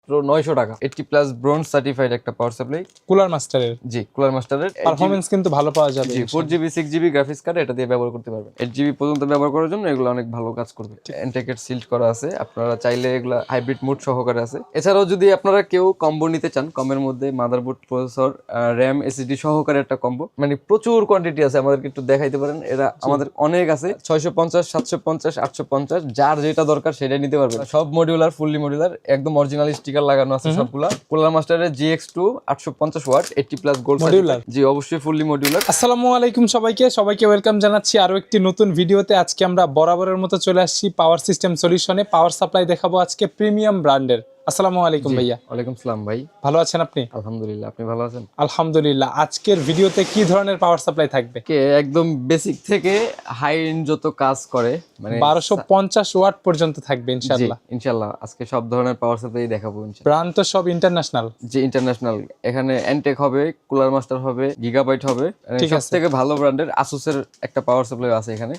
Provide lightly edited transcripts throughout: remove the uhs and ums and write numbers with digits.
মাত্র 900 টাকা। 80+ bronze certified একটা পাওয়ার সাপ্লাই কুলার মাস্টারের। জি, কুলার মাস্টারের পারফরম্যান্স কিন্তু ভালো পাওয়া যাবে। জি, 4GB 6GB গ্রাফিক্স কার্ড এটা দিয়ে ব্যবহার করতে পারবেন। 8GB পর্যন্ত ব্যবহার করার জন্য এগুলো অনেক ভালো কাজ করবে। এনটেকের সিল্ড করা আছে, আপনারা চাইলে এগুলা হাইব্রিড মোড সহকারে আছে। এছাড়াও যদি আপনারা কেউ কম্বো নিতে চান, কমের মধ্যে মাদারবোর্ড, প্রসেসর, র‍্যাম, এসএসডি সহকারে একটা কম্বো, মানে প্রচুর কোয়ান্টিটি আছে, আমাদেরকে একটু দেখাইতে পারেন। এরা আমাদের অনেক আছে, 650, 750, 850, যার যেটা দরকার সেটাই নিতে পারবেন। সব মডিউলার, ফুললি মডিউলার, একদম অরিজিনাল স্টিকার লাগানো আছে সবগুলা। কুলার মাস্টারের GX2 850 ওয়াট 80+ গোল্ড মডিউলার। জি, অবশ্যই ফুললি মডিউলার। আসসালামু আলাইকুম সবাইকে ওয়েলকাম জানাচ্ছি আরো একটি নতুন ভিডিওতে। আজকে আমরা বরাবরের মতো চলে আসছি পাওয়ার সিস্টেম সলিউশনে। পাওয়ার সাপ্লাই দেখাবো আজকে প্রিমিয়াম ব্র্যান্ডের। আসসালামু আলাইকুম ভাইয়া। ওয়ালাইকুম সালাম ভাই। ভালো আছেন আপনি? আলহামদুলিল্লাহ, আপনি ভালো আছেন? আলহামদুলিল্লাহ। আজকের ভিডিওতে কি ধরনের পাওয়ার সাপ্লাই থাকবে? একদম বেসিক থেকে হাই এন্ড যত কাজ করে, মানে 1250 ওয়াট পর্যন্ত থাকবে ইনশাআল্লাহ। ইনশাআল্লাহ আজকে সব ধরনের পাওয়ার সাপ্লাই দেখাবো ইনশাআল্লাহ। ব্র্যান্ড তো সব ইন্টারন্যাশনাল। জি, ইন্টারন্যাশনাল। এখানে এনটেক হবে, কুলার মাস্টার হবে, গিগাবাইট হবে, ঠিক সব আছে। থেকে ভালো ব্র্যান্ডের আসুসের একটা পাওয়ার সাপ্লাই আছে এখানে।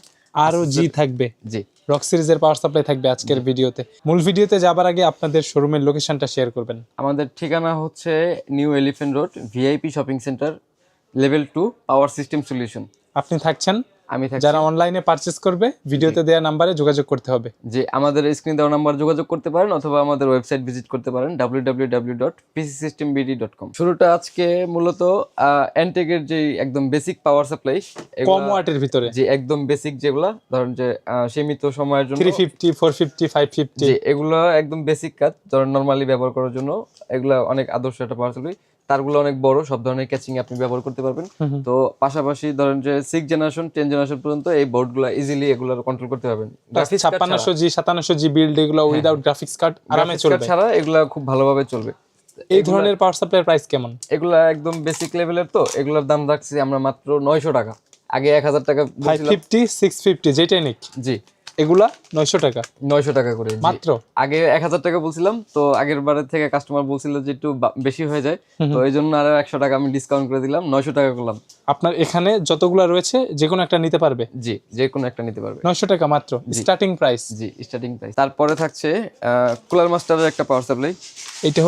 আরো জি থাকবে, জি, রক সিরিজের পাওয়ার সাপ্লাই থাকবে আজকের ভিডিওতে। মূল ভিডিওতে যাবার আগে আপনাদের শোরুমের লোকেশনটা শেয়ার করবেন। আমাদের ঠিকানা হচ্ছে new elephant road, VIP shopping centre, level 2, power system solution. আপনি থাকছেন, আমি থাকি। যারা অনলাইনে পারচেজ করবে ভিডিওতে দেওয়া নাম্বারে যোগাযোগ করতে হবে। যে আমাদের স্ক্রিন দেওয়া নাম্বার যোগাযোগ করতে পারেন, অথবা আমাদের ওয়েবসাইট ভিজিট করতে পারেন www.pcsystembd.com। শুরুটা আজকে মূলত এনটেকের যে একদম বেসিক পাওয়ার সাপ্লাই, কম ওয়াটের ভিতরে, যে একদম বেসিক যেগুলা, ধরেন যে সীমিত সময়ের জন্য 350, 450, 550, যে এগুলো একদম বেসিক কাজ, ধরেন নরমালি ব্যবহার করার জন্য এগুলা অনেক আদর্শ একটা পাওয়ার সাপ্লাই। তারগুলো অনেক বড়, সব ধরনের ক্যাচিং আপনি ব্যবহার করতে পারবেন। তো পাশাপাশি ধরেন যে 6 জেনারেশন 10 জেনারেশন পর্যন্ত এই বোর্ডগুলো ইজিলি এগুলো কন্ট্রোল করতে পারবেন। 56G 57G বিল্ড, এগুলো উইদাউট গ্রাফিক্স কার্ড আরামে চলবে ছাড়া এগুলা খুব ভালোভাবে চলবে। এই ধরনের পাওয়ার সাপ্লাইয়ের প্রাইস কেমন? এগুলা একদম বেসিক লেভেলের, তো এগুলোর দাম রাখছি আমরা মাত্র 900 টাকা। আগে 1000 টাকা বলছিলাম। 550, 650 যেটাই নিক, জি, এগুলা 900 টাকা 900 টাকা করে মাত্র। আগে 1000 টাকা বলছিলাম, তো আগের বারের থেকে কাস্টমার বলছিল যে একটু বেশি হয়ে যায়, তো এই জন্য আরো 100 টাকা আমি ডিসকাউন্ট করে দিলাম, 900 টাকা করলাম। আপনার এখানে যতগুলো রয়েছে যে কোনো একটা নিতে পারবে। জি, যে কোনো একটা নিতে পারবে। 900 টাকা মাত্র স্টার্টিং প্রাইস। জি, স্টার্টিং প্রাইস। তারপরে থাকছে কুলার মাস্টারের একটা পাওয়ার সাপ্লাই। এটা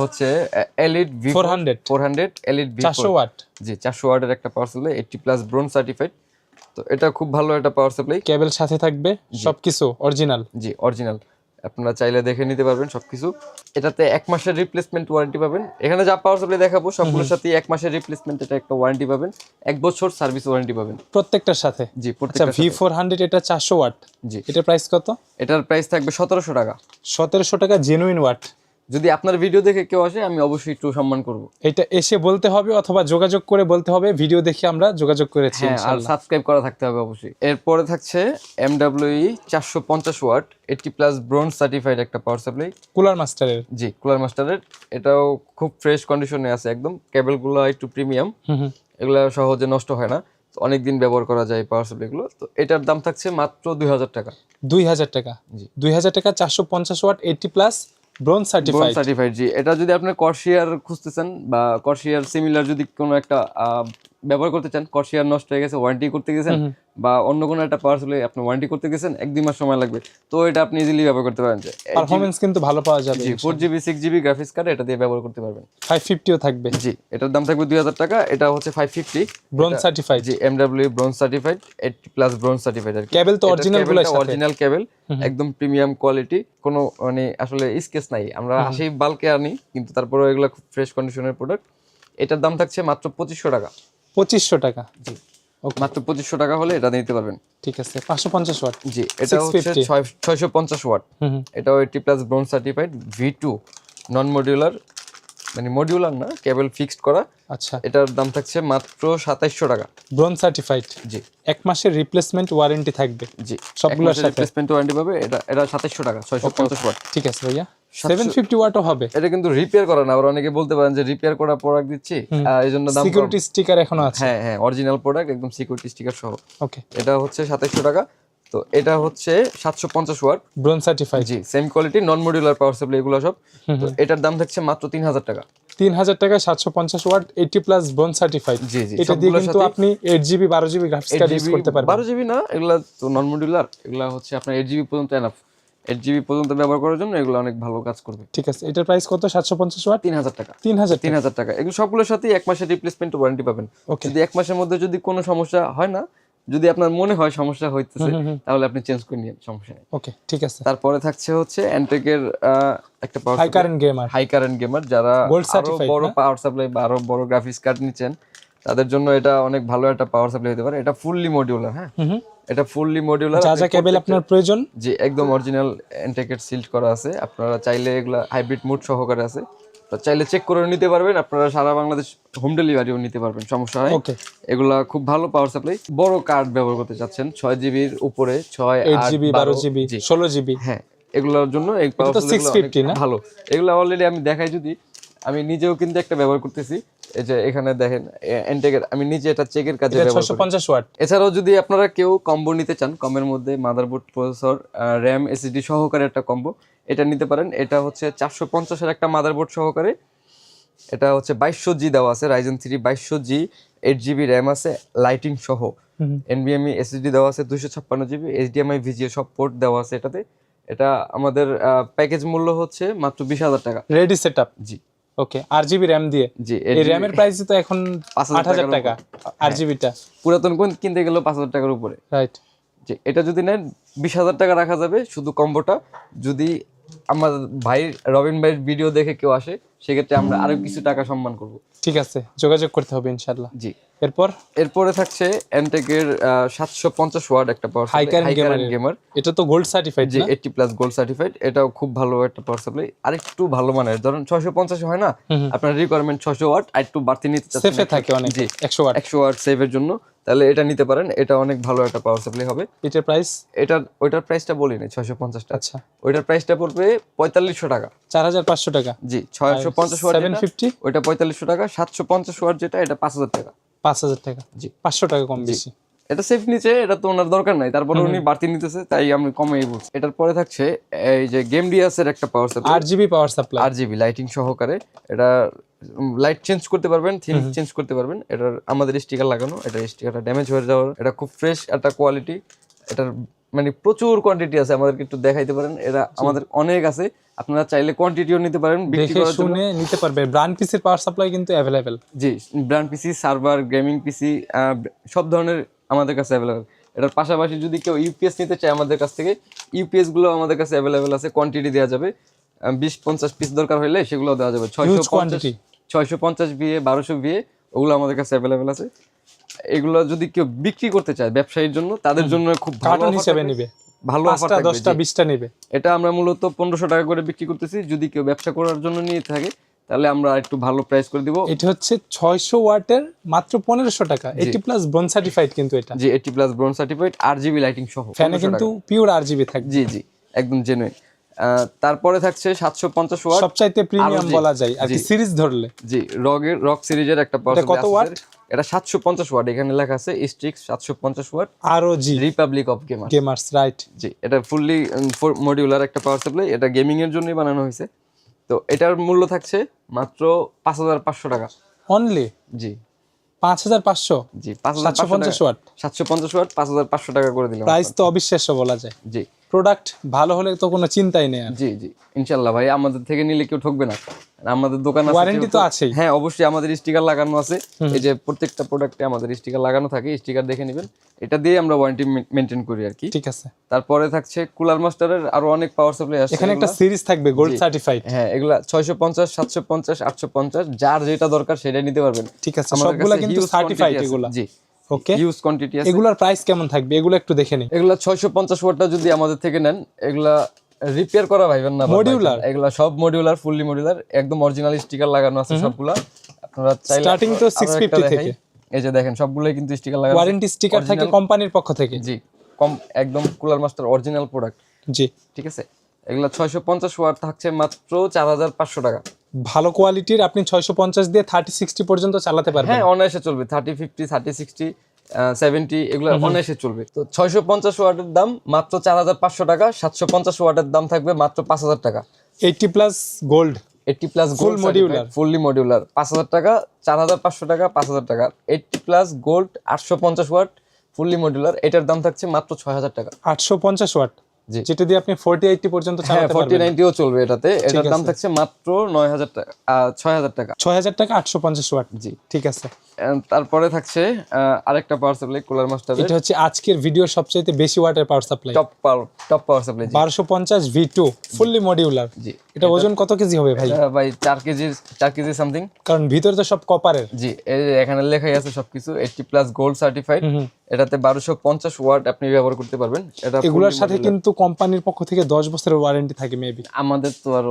হচ্ছে elite V400 400 elite V4 400 watt. জি, 400 ওয়াটের একটা পাওয়ার সাপ্লাই, 80+ ব্রোঞ্জ সার্টিফাইড। তো এটা খুব ভালো একটা পাওয়ার সাপ্লাই। কেবল সাথে থাকবে, সবকিছু অরিজিনাল। জি, অরিজিনাল। আপনারা চাইলে দেখে নিতে পারবেন সবকিছু। এটাতে 1 মাসের রিপ্লেসমেন্ট ওয়ারেন্টি পাবেন। এখানে যা পাওয়ার সাপ্লাই দেখাবো সবগুলোর সাথে 1 মাসের রিপ্লেসমেন্ট, এটা একটা ওয়ারেন্টি পাবেন, 1 বছর সার্ভিস ওয়ারেন্টি পাবেন প্রত্যেকটার সাথে। জি, আচ্ছা, প্রত্যেকটা। V400 এটা 400 ওয়াট। জি, এটার প্রাইস কত? এটার প্রাইস থাকবে 1700 টাকা। 1700 টাকা জেনুইন ওয়াট। যদি আপনার ভিডিও দেখে কেউ আসে, আমি অবশ্যই একটু সম্মান করব। এটা এসে বলতে হবে অথবা যোগাযোগ করে বলতে হবে ভিডিও দেখে আমরা যোগাযোগ করেছি হ্যাঁ, আর ইনশাআল্লাহ। সাবস্ক্রাইব করা থাকতে হবে অবশ্যই। এরপরে থাকছে MWE 450 ওয়াট 80+ ব্রোঞ্জ সার্টিফাইড একটা পাওয়ার সাপ্লাই, কুলার মাস্টারের। জি, কুলার মাস্টারের। এটাও খুব ফ্রেশ কন্ডিশনে আছে একদম। কেবলগুলো একটু প্রিমিয়াম, এগুলো সহজে নষ্ট হয় না, অনেক দিন ব্যবহার করা যায় পাওয়ার সাপ্লাইগুলো। তো এটার দাম থাকছে মাত্র 2000 টাকা। 2000 টাকা। জি, 2000 টাকা 450 ওয়াট 80+ ব্রোঞ্জ সার্টিফাইড। সার্টিফাইড। জি, এটা যদি আপনি কর্সিয়ার খুঁজতেছেন বা কর্সিয়ার সিমিলার যদি কোনো একটা ব্যবহার করতে চান, কর্সিয়ার নষ্ট হয়ে গেছে, ওয়ারেন্টি করতে গেছেন, বা অন্য কোনো একটা পাওয়ার সাপ্লাই আপনি ওয়ারেন্টি করতে গেছেন, 1-2 মাস সময় লাগবে, তো এটা আপনি ইজিলি ব্যবহার করতে পারেন। পারফরম্যান্স কিন্তু ভালো পাওয়া যাবে। জি, 4GB 6GB গ্রাফিক্স কার্ড এটা দিয়ে ব্যবহার করতে পারবেন। 550 ও থাকবে। জি, এটার দাম থাকবে 2000 টাকা। এটা হচ্ছে 550 ব্রোঞ্জ সার্টিফাইড। জি, MWE bronze certified 80+ bronze certified. আর কেবল তো অরিজিনাল গুলো আছে, অরিজিনাল কেবল, একদম প্রিমিয়াম কোয়ালিটি, কোনো মানে আসলে স্কেচ নাই। আমরা আসি বাল্কে আনি, কিন্তু তারপরে এগুলো খুব ফ্রেশ কন্ডিশনের প্রোডাক্ট। এটার দাম থাকছে মাত্র 2500 টাকা। 2500 টাকা। জি, মাত্র 2500 টাকা হলে এটা নিতে পারবেন। ঠিক আছে। 550 ওয়াট। জি, এটা হচ্ছে 650 ওয়াট। এটাও 80+ ব্রোঞ্জ সার্টিফাইড V2 নন মডিউলার, মানে মডিউলার না, কেবল ফিক্সড করা। আচ্ছা, এটার দাম থাকছে মাত্র 2700 টাকা। Bronze certified. জি, 1 মাসের রিপ্লেসমেন্ট ওয়ারেন্টি থাকবে। জি, সবগুলোর সাথে রিপ্লেসমেন্ট ওয়ারেন্টি পাবে। এটা 2700 টাকা, 650 ওয়াট। ঠিক আছে ভাইয়া। 750 ওয়াটও হবে। এটা কিন্তু রিপেয়ার করা না, আবার অনেকে বলতে পারেন যে রিপেয়ার করা প্রোডাক্ট দিচ্ছি, এইজন্য দাম কম। সিকিউরিটি স্টিকার এখনো আছে। হ্যাঁ হ্যাঁ, অরিজিনাল প্রোডাক্ট, একদম সিকিউরিটি স্টিকার সহ। ওকে, এটা হচ্ছে 2700 টাকা। তো এটা হচ্ছে 750 ওয়াট ব্রোঞ্জ সার্টিফাইড। জি, সেম কোয়ালিটি, নন মডিউলার পাওয়ার সাপ্লাই এগুলো সব। তো এটার দাম থাকছে মাত্র 3000 টাকা। 3000 টাকা 750 ওয়াট 80+ ব্রোঞ্জ সার্টিফাইড। জি জি, এটা দিয়ে কিন্তু আপনি 8GB 12GB graphics card use করতে পারবেন। 12GB না, এগুলা তো নন মডিউলার, এগুলা হচ্ছে আপনার 8GB পর্যন্ত এনাফ। 8 GB পর্যন্ত ব্যবহার করার জন্য এগুলো অনেক ভালো কাজ করবে। ঠিক আছে, এটার প্রাইস কত? 750 ওয়াট 3000 টাকা। 3000 টাকা। এগুলো সবগুলোর সাথে 1 মাসের রিপ্লেসমেন্ট ওয়ারেন্টি পাবেন। ওকে। যদি 1 মাসের মধ্যে যদি কোনো সমস্যা হয় না, যদি আপনার মনে হয় সমস্যা হইতেছে, তাহলে আপনি চেঞ্জ করে নিন, সমস্যা নেই। ওকে, ঠিক আছে। তারপরে থাকছে হচ্ছে এন্টেকের একটা high current gamer, high current gamer যারা Gold আরো certified বড় না? পাওয়ার সাপ্লাই বা আরো বড় গ্রাফিক্স কার্ড নিচ্ছেন, তাদের জন্য এটা অনেক ভালো একটা পাওয়ার সাপ্লাই হতে পারে। এটা ফুললি মডিউলার। হ্যাঁ, এটা ফুললি মডিউলার। যা যা কেবল আপনার প্রয়োজন, জি, একদম অরিজিনাল এন্টেকের সিল্ড করা আছে। আপনারা চাইলে এগুলা হাইব্রিড মোড সহকারে আছে, তো চাইলে চেক করে নিতে পারবেন। আপনারা সারা বাংলাদেশ হোম ডেলিভারিও নিতে পারবেন, সমস্যা হয়। ওকে। এগুলা খুব ভালো পাওয়ার সাপ্লাই। বড় কার্ড ব্যবহার করতে চাচ্ছেন 6 GB এর উপরে, 6, 8, 8 জিবি 12 জিবি 16 জিবি, হ্যাঁ, এগুলোর জন্য এই পাওয়ার তো 650 না? ভালো। এগুলো অলরেডি আমি দেখাই, যদি আমি নিজেও কিন্তু একটা ব্যবহার করতেছি। এই যে এখানে দেখেন এন্টেকের, আমি নিজে এটা চেকের কাজে এটা ব্যবহার করি। 650 ওয়াট। এছাড়াও যদি আপনারা কেউ কম্বো নিতে চান, কমের মধ্যে মাদারবোর্ড, প্রসেসর, র্যাম, এসএসডি সহকারে একটা কম্বো, এটা নিতে পারেন। এটা হচ্ছে 450 এর একটা মাদারবোর্ড সহকারে, এটা হচ্ছে 2200G দেওয়া আছে, Ryzen 3 2200G, 8 GB র্যাম আছে লাইটিং সহ, NVMe এসএসডি দেওয়া আছে 256 GB, HDMI VGA সব পোর্ট দেওয়া আছে এটাতে। এটা আমাদের প্যাকেজ মূল্য হচ্ছে মাত্র 20,000 টাকা। Ready setup. জি, ওকে। আর জিবি র্যাম দিয়ে, জি। এই র্যামের প্রাইস তো এখন 8000 টাকা। আর জিবিটা পুরাতন কোন কিনতে গেল 5000 টাকার উপরে, রাইট। যে এটা যদি নেন 20,000 টাকা রাখা যাবে শুধু কম্বোটা। যদি আমার ভাই রবিন ভাইয়ের ভিডিও দেখে কেউ আসে, সেক্ষেত্রে আমরা আরো কিছু টাকা সম্মান করব। ঠিক আছে, যোগাযোগ করতে হবে ইনশাআল্লাহ। জি। এরপরে থাকছে এন্টেকের 750 ওয়াট একটা পাওয়ার হাই সাপ্লাই, কারেন্ট গেমার। এটা তো গোল্ড সার্টিফাইড, জি, 80+ গোল্ড সার্টিফাইড। এটাও খুব ভালো একটা পাওয়ার সাপ্লাই। আরেকটু ভালো মানের, ধরুন 650 হয় না, আপনার রিকোয়ারমেন্ট 600 ওয়াট, আর একটু বাড়তি নিতে চাচ্ছেন, সেফে থাকে অনেক, জি 100 ওয়াট 100 ওয়াট সেভের জন্য, তাহলে এটা নিতে পারেন। এটা অনেক ভালো একটা পাওয়ার সাপ্লাই হবে। এটার প্রাইস, ওইটার প্রাইসটা বলি না, 650 টাকা। আচ্ছা, ওইটার প্রাইসটা পড়বে 4500 টাকা। 4500 টাকা। জি, 650 ওয়াট 750, ওইটা 4500 টাকা। 750 ওয়াট যেটা, এটা 5000 টাকা। 5000 টাকা। জি, 500 টাকা কম বেশি। এটা সেফ নিচে, এটা তো ওনার দরকার নাই, তারপরে উনি বাড়তি নিতেছে, তাই আমি কমেই বলছি। এটার পরে থাকছে এই যে গেম ডিএসের একটা power supply, 8 GB power supply, 8 GB lighting সহকারে। এটা লাইট চেঞ্জ করতে পারবেন, থিম চেঞ্জ করতে পারবেন। এটার আমাদের স্টিকার লাগানো, এটা স্টিকারটা ড্যামেজ হয়ে যাওয়ার, এটা খুব ফ্রেশ একটা কোয়ালিটি। এটার মানে প্রচুর কোয়ান্টিটি আছে, আমাদেরকে একটু দেখাইতে পারেন। এটা আমাদের অনেক আছে, আপনারা চাইলে কোয়ান্টিটিও নিতে পারেন, বিক্রি দেখে করার জন্য শুনে নিতে পারবে। ব্র্যান্ড পিসির পাওয়ার সাপ্লাই কিন্তু अवेलेबल। জি, brand PC, server, gaming PC সব ধরনের আমাদের কাছে अवेलेबल। এটার পাশাপাশি যদি কেউ ইউপিএস নিতে চায় আমাদের কাছ থেকে, ইউপিএস গুলো আমাদের কাছে अवेलेबल আছে, কোয়ান্টিটি দেওয়া যাবে। 20-50 পিস দরকার হলে সেগুলো দেওয়া যাবে। 650 VA, 1200 VA, ওগুলো আমাদের কাছে अवेलेबल আছে। এগুলো যদি কেউ বিক্রি করতে চায় ব্যবসায়ীর জন্য, তাদের জন্য খুব ভালো কার্টন হিসেবে নেবে, ভালো অফার 5টা 10টা 20টা নেবে। এটা আমরা মূলত 1500 টাকা করে বিক্রি করতেছি। যদি কেউ ব্যবসা করার জন্য নিয়ে থাকে, তাহলে আমরা একটু ভালো প্রাইস করে দিব। এটা হচ্ছে 600 ওয়াটের মাত্র 1500 টাকা। 80+ ব্রোঞ্জ সার্টিফাইড কিন্তু এটা। জি, 80+ ব্রোঞ্জ সার্টিফাইড, 8 GB লাইটিং সহ। ফ্যানে কিন্তু পিওর RGB থাকবে। জি, জি, একদম জেনুইন। তারপরে থাকছে 750 ওয়াট, সবচাইতে প্রিমিয়াম বলা যায় আর কি সিরিজ ধরলে। জি, রক সিরিজের একটা পাওয়ার কত ওয়াট? এটা 750 ওয়াট, এখানে লেখা আছে Strix 750 watt, ROG Republic of Gamers, right. জি, এটা ফুললি মডিউলার একটা পাওয়ার সাপ্লাই, এটা গেমিং এর জন্যই বানানো হয়েছে। তো এটার মূল্য থাকছে মাত্র 5500 টাকা অনলি। জি, 5500। জি, 750 ওয়াট, 750 ওয়াট 5500 টাকা করে দিলাম। প্রাইস তো অবিশ্বাস্য বলা যায়। জি, প্রোডাক্ট ভালো হলে তো কোনো চিন্তাই নেই আর। জি, জি, ইনশাআল্লাহ ভাই, আমাদের থেকে নিলে কেউ ঠকবে না। আমাদের দোকান আছে, ওয়ারেন্টি তো আছেই। হ্যাঁ, অবশ্যই আমাদের স্টিকার লাগানো আছে। এই যে প্রত্যেকটা প্রোডাক্টে আমাদের স্টিকার লাগানো থাকে, স্টিকার দেখে নেবেন। এটা দিয়ে আমরা ওয়ারেন্টি মেইনটেইন করি আর কি। ঠিক আছে। তারপরে থাকছে কুলার মাস্টারের আরো অনেক পাওয়ার সাপ্লাই আছে। এখানে একটা সিরিজ থাকবে গোল্ড সার্টিফাইড। হ্যাঁ, এগুলা 650, 750, 850, যার যেটা দরকার সেটা নিতে পারবেন। ঠিক আছে, সবগুলা কিন্তু সার্টিফাইড এগুলা। জি, ওকে, হিউজ কোয়ান্টিটি আছে। এগুলার প্রাইস কেমন থাকবে এগুলো একটু দেখে নেই। এগুলা 650 ওয়াটটা যদি আমাদের থেকে নেন, এগুলা রিপেয়ার করা ভাইবেন না, মডিউলার। এগুলা সব মডিউলার, ফুললি মডিউলার, একদম অরিজিনাল স্টিকার লাগানো আছে সবগুলা। আপনারা চাইলে স্টার্টিং তো 650 থেকে। এই যে দেখেন, সবগুলাই কিন্তু স্টিকার লাগানো, ওয়ারেন্টি স্টিকার থাকে কোম্পানির পক্ষ থেকে। জি, একদম কুলার মাস্টার অরিজিনাল প্রোডাক্ট। জি, ঠিক আছে। এগুলা 650 ওয়াট থাকছে মাত্র 4500 টাকা। ভালো কোয়ালিটির আপনি 650 দিয়ে 30-60 পর্যন্ত চালাতে পারবেন। হ্যাঁ, অনায়াসে চলবে। 30-50, 30-60, 70 এগুলো অনায়াসে চলবে। তো 650 ওয়াটের দাম মাত্র 4500 টাকা। 750 ওয়াটের দাম থাকবে মাত্র 5000 টাকা। 80+ গোল্ড, 80+ ফুল মডিউলার, ফুললি মডিউলার 5000 টাকা, 4500 টাকা, 5000 টাকা। 80+ গোল্ড 850 ওয়াট ফুললি মডিউলার, এটার দাম থাকছে মাত্র 6000 টাকা। 850 ওয়াট জি। যেটা দিয়ে আপনি 40-80 পর্যন্ত হ্যাঁ চালাতে 40 পারবেন। 90ও চলবে এটাতে। এটার দাম আছে। থাকছে মাত্র 9000 টাকা 6000 টাকা। 6000 টাকা 850 ওয়াট। জি। ঠিক আছে। তারপরে থাকছে আরেকটা পাওয়ার সাপ্লাই কুলার মাস্টারের এটা হচ্ছে আজকের ভিডিওর সবচেয়ে বেশি ওয়াটের power supply. Top power supply. 1250 V2 fully modular. জি। এটা ওজন কত কেজি হবে ভাই? ভাই 4 কেজি সামথিং। কারণ ভিতরে তো সব কপারের। জি, এই যে এখানে লেখাই আছে সবকিছু 80+ গোল্ড সার্টিফাইড। এটাতে 1250 ওয়াট আপনি ব্যবহার করতে পারবেন। এটা এগুলোর সাথে কিন্তু কোম্পানির পক্ষ থেকে 10 বছরের ওয়ারেন্টি থাকে মেবি। আমাদের তো আর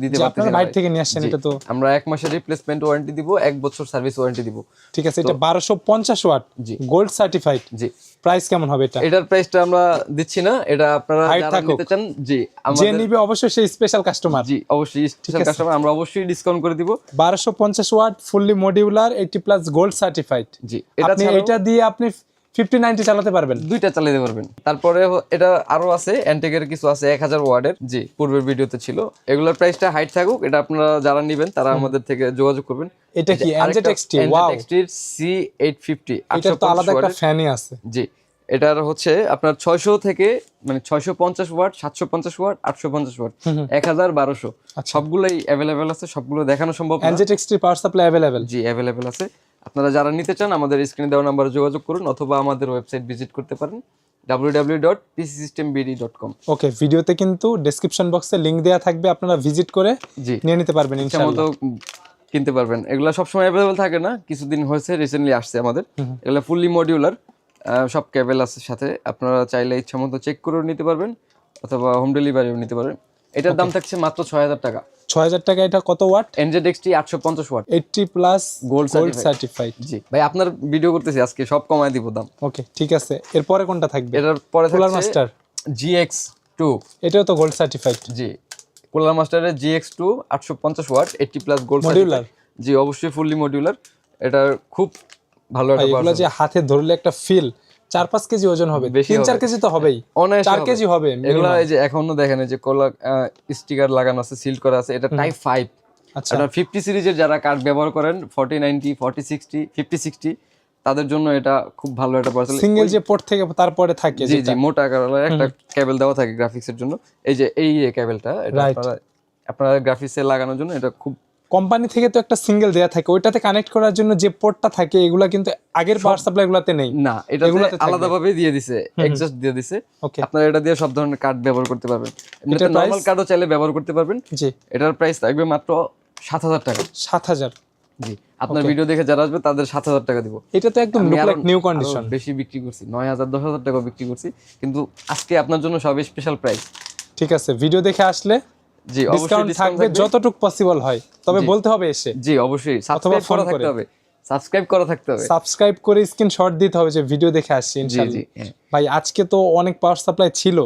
দিতে যে পারতেছি আপনারা না বাইরে ভাই। থেকে নিয়ে আসছেন জি, এটা তো আমরা 1 মাসের রিপ্লেসমেন্ট ওয়ারেন্টি দিব, 1 বছর সার্ভিস ওয়ারেন্টি দিব। ঠিক আছে। এটা 1250 ওয়াট জি। Gold certified. জি। প্রাইস কেমন হবে এটা? এটার প্রাইসটা আমরা দিচ্ছি না, এটা আপনারা Height যারা থাকুক। নিতে চান জি যে আমাদের নিবে অবশ্যই সেই স্পেশাল কাস্টমার। জি অবশ্যই স্পেশাল আছে। কাস্টমার আমরা অবশ্যই ডিসকাউন্ট করে দিব। 1250 watt fully modular 80+ gold certified. জি, এটা আপনি ছাড়াও এটা দিয়ে আপনি 50-90 চালাতে পারবেন। দুইটা চালাতে পারবেন। তারপরে এটা আরো আছে এন্টেকের কিছু আছে 1000 ওয়াটের। জি, পূর্বের ভিডিওতে ছিল। এগুলোর প্রাইসটা হাইট থাকুক, এটা আপনারা যারা নেবেন তারা আমাদের থেকে যোগাযোগ করবেন। এটা কি NZXT? ওয়াও, NZXT C850 এটা তো আলাদা একটা ফ্যানই আছে। জি, এটার হচ্ছে আপনার 600 থেকে মানে 650 ওয়াট, 750 ওয়াট, 850 ওয়াট, 1000, 1200 সবগুলোই अवेलेबल আছে। সবগুলো দেখানো সম্ভব না। NZXT power supply available. জি, अवेलेबल আছে। আপনারা যারা নিতে চান আমাদের স্ক্রিনে দেওয়া নাম্বারে যোগাযোগ করুন অথবা আমাদের ওয়েবসাইট ভিজিট করতে পারেন www.pcsystembd.com। ওকে, ভিডিওতে কিন্তু ডেসক্রিপশন বক্সে লিংক দেওয়া থাকবে, আপনারা ভিজিট করে জি, নিয়ে নিতে পারবেন ইনশাআল্লাহ। কিনতে পারবেন। এগুলা সবসময় অ্যাভেলেবল থাকে না, কিছুদিন হয়েছে রিসেন্টলি আসছে আমাদের। এগুলা ফুললি মডিউলার, সব কেবল আছে সাথে। আপনারা চাইলে ইচ্ছা মতো চেক করেও নিতে পারবেন অথবা হোম ডেলিভারিও নিতে পারবেন। এটার দাম থাকছে মাত্র 6000 টাকা। 6000 টাকা। এটা কত watt? NZXT 850 watt 80+ gold certified. জি ভাই, আপনার ভিডিও করতেছি আজকে, সব কমায় দিব দাম। ওকে, ঠিক আছে। এরপরে কোনটা থাকবে? এটার পরে কুলার থাকছে মাস্টার GX2। এটাও তো গোল্ড সার্টিফাইড। জি, কুলার মাস্টারের GX2 850 ওয়াট 80+ গোল্ড মডিউলার। জি, অবশ্যই ফুললি মডিউলার। এটা খুব ভালো একটা এগুলো যে হাতে ধরলে একটা ফিল, 4-5 কেজি ওজন হবে, বেশি 3-4 হবে। কেজি তো হবেই, অনায়াসে 4 কেজি হবে এগুলো। minimum। এই যে এখনো দেখেন এই যে কোলা স্টিকার লাগানো আছে, সিল করা আছে। এটা টাইপ 5। আচ্ছা, এটা 50 সিরিজের যারা কার্ড ব্যবহার করেন 4090, 4060, 5060 তাদের জন্য এটা খুব ভালো একটা পার্সেল। সিঙ্গেল যে পোর্ট থেকে তারপরে থাকে জি যেটা। জি, মোটা আকারের একটা কেবল দেওয়া থাকে গ্রাফিক্সের জন্য। এই যে এই কেবলটা, এটা Right. আপনারা গ্রাফিক্সে লাগানোর জন্য এটা খুব কোম্পানি থেকে তো একটা সিঙ্গেল দেয়া থাকে, ওইটাতে কানেক্ট করার জন্য যে পোর্টটা থাকে এগুলা কিন্তু আগের পাওয়ার সাপ্লাই গুলাতে নেই। না, এটা এগুলাতে থাকবে। আলাদাভাবে দিয়ে দিছে, এক্সস্ট দিয়ে দিছে। ওকে, আপনারা এটা দিয়ে সব ধরনের কার্ড ব্যবহার করতে পারবেন। এমনিতে এটার নরমাল price? কার্ডও চাইলে ব্যবহার করতে পারবেন। জি, এটার প্রাইস থাকবে মাত্র 7000 টাকা। 7000। জি, আপনার ভিডিও দেখে যারা আসবে তাদের 7000 টাকা দিব। এটা তো একদম লুক লাইক নিউ কন্ডিশন। বেশি বিক্রি করছি, 9000, 10000 টাকা বিক্রি করছি, কিন্তু আজকে আপনার জন্য সব স্পেশাল প্রাইস। ঠিক আছে, ভিডিও দেখে আসলে জি অবশ্যই ডিসকাউন্ট ডিসকাউন্ট থাকবে যতটুকু পসিবল হয়, তবে জি। বলতে হবে এসে। জি অবশ্যই সাবস্ক্রাইব ফোন করা করে। থাকতে হবে, সাবস্ক্রাইব করা থাকতে হবে। সাবস্ক্রাইব করে স্ক্রিনশট দিতে হবে যে ভিডিও দেখে আসছি জি ইনশাআল্লাহ। জি, হ্যাঁ। ভাই আজকে তো অনেক পাওয়ার সাপ্লাই ছিল,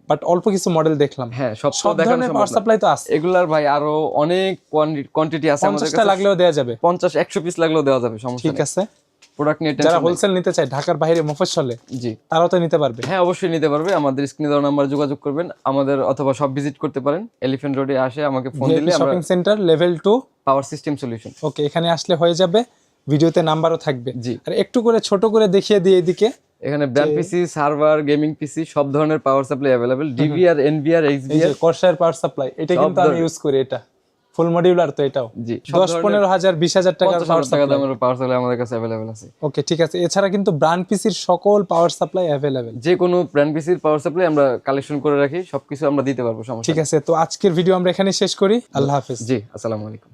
বাট অল্প কিছু মডেল দেখলাম। হ্যাঁ, সব সব দেখানো ধরনের সম্ভব পাওয়ার না। সাপ্লাই তো আছে। এগুলার ভাই আরো অনেক কোয়ান্টিটি আছে আমাদের 50টা কাছে। লাগলেও দেয়া যাবে। 50-100 পিস লাগলেও দেওয়া যাবে, সমস্যা ঠিক নেই। আছে, প্রোডাক্ট নিয়ে যারা টেনশন নেই। হোলসেল নিতে চায় ঢাকার বাইরে মফস্বলে, জি তারাও তো নিতে পারবে। হ্যাঁ, অবশ্যই নিতে পারবে। আমাদের স্ক্রিনে দেওয়া নাম্বারে যোগাযোগ করবেন, আমাদের অথবা সব ভিজিট করতে পারেন। এলিফ্যান্ট রোডে আসে আমাকে ফোন দিলে আমরা shopping centre level 2। Power system solution. Okay, এখানে আসলে হয়ে যাবে। ভিডিওতে নাম্বারও থাকবে। জি। আর একটু করে ছোট করে দেখিয়ে দিয়ে এদিকে। এখানে brand PC, server, gaming PC সব ধরনের পাওয়ার সাপ্লাই अवेलेबल। ডিভিআর, এনভিআর, এই এক্সভিআর। যে কর্সার পাওয়ার সাপ্লাই, এটা সব কিন্তু আমি ধরনের। ইউজ করি। এটা ফুল মডিউলার তো এটাও। জি, সব 10-15 হাজার 20,000 টাকার পাওয়ার 50,000 টাকা সাপ্লাই। দামের পাওয়ার সাপ্লাই আমাদের কাছে अवेलेबल আছে। ওকে, ঠিক আছে। এছাড়া কিন্তু ব্র্যান্ড পিসির সকল পাওয়ার সাপ্লাই अवेलेबल। যে কোনো ব্র্যান্ড পিসির পাওয়ার সাপ্লাই আমরা কালেকশন করে রাখি, সবকিছু আমরা দিতে পারবো, সমস্যা ঠিক আছে, তো আজকের ভিডিও আমরা এখানে শেষ করি। আল্লাহ হাফেজ। নেই। জি, আসসালামু আলাইকুম।